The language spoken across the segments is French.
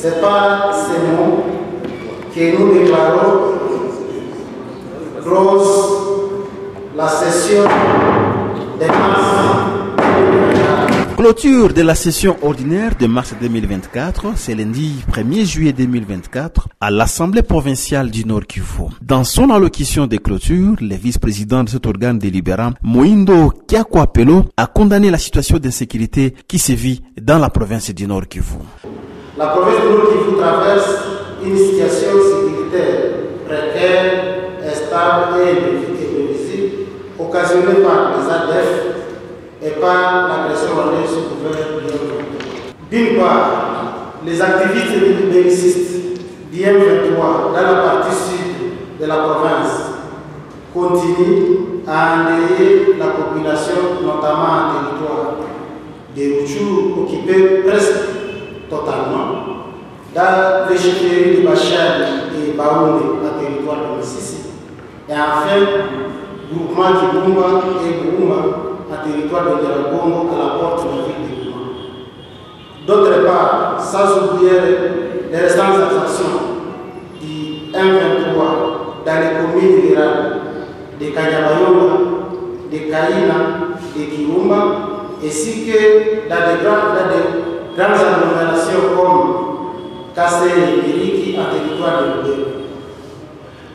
c'est par ces mots que nous déclarons close la session de mars 2024. Clôture de la session ordinaire de mars 2024, c'est lundi 1er juillet 2024 à l'Assemblée provinciale du Nord Kivu. Dans son allocution de clôture, le vice-président de cet organe délibérant, Moindo Kiakwapelo, a condamné la situation d'insécurité qui sévit dans la province du Nord Kivu. La province du Nord Kivu traverse une situation sécuritaire précaire, instable et imprévisible, occasionnée par les ADF et par l'agression armée sous couvert de D'une part, les activistes bellicistes d'IM23 dans la partie sud de la province continuent à enrayer la population, notamment en territoire des Rutshuru occupés presque totalement, dans les chefferies de Bachar et Baoundé, en territoire de Massissi, et enfin, groupement Kibumba et Boumba, en territoire de Nyiragongo, à la porte de la ville de Goma. D'autre part, sans oublier les restantes actions du M23 dans les communes rurales de Kanyabayonga, de Kaina, de Kirumba, ainsi que dans des grandes agglomérations comme Kassé et Biriki, en territoire de Lubero.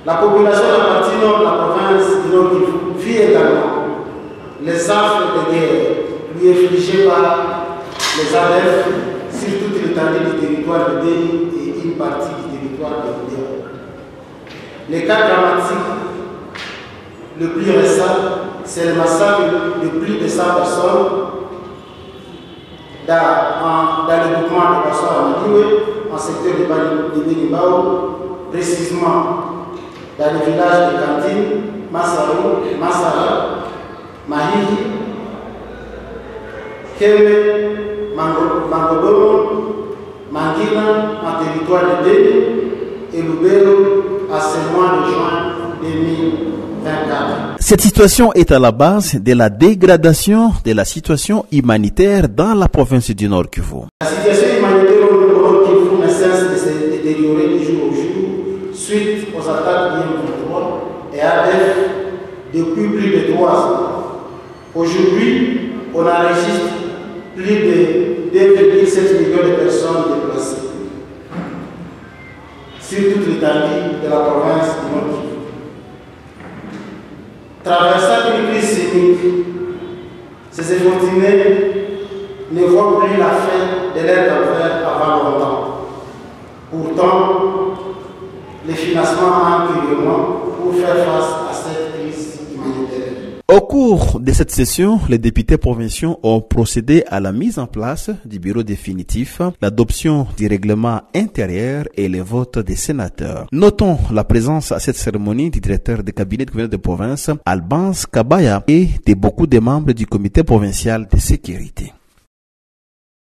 La population de la partie nord de la province du Nord Kivu vit également les affres de guerre lui infligées par les ADF sur toute l'étendue du territoire de Béni et une partie du territoire de Lubero. Les cas dramatiques le plus récent, c'est le massacre de plus de 100 personnes dans le groupement de Bassou-Amadiwe, en secteur de Béni-Bao, précisément dans les villages de Kantine, Massarou, Massara, Mahidi, Keme, Mangodomo, Mangina, en territoire de Béni, et Lubero à ce mois de juin 2024. Cette situation est à la base de la dégradation de la situation humanitaire dans la province du Nord Kivu. La situation humanitaire au Nord Kivu ne cesse de se détériorer du jour au jour suite aux attaques d'IM23 et ADF depuis plus de 3 ans. Aujourd'hui, on enregistre plus de 2,7 millions de personnes déplacées sur toute l'étendue de la province du Nord Kivu. Traversant une crise sémique, ces infortunés ne voient plus la fin de leur enfer avant longtemps. Pourtant, les financements manquent cruellement pour faire face à cette crise humanitaire. Au cours de cette session, les députés provinciaux ont procédé à la mise en place du bureau définitif, l'adoption du règlement intérieur et le vote des sénateurs. Notons la présence à cette cérémonie du directeur de cabinet du gouverneur de province, Albans Kabaya, et de beaucoup de membres du comité provincial de sécurité.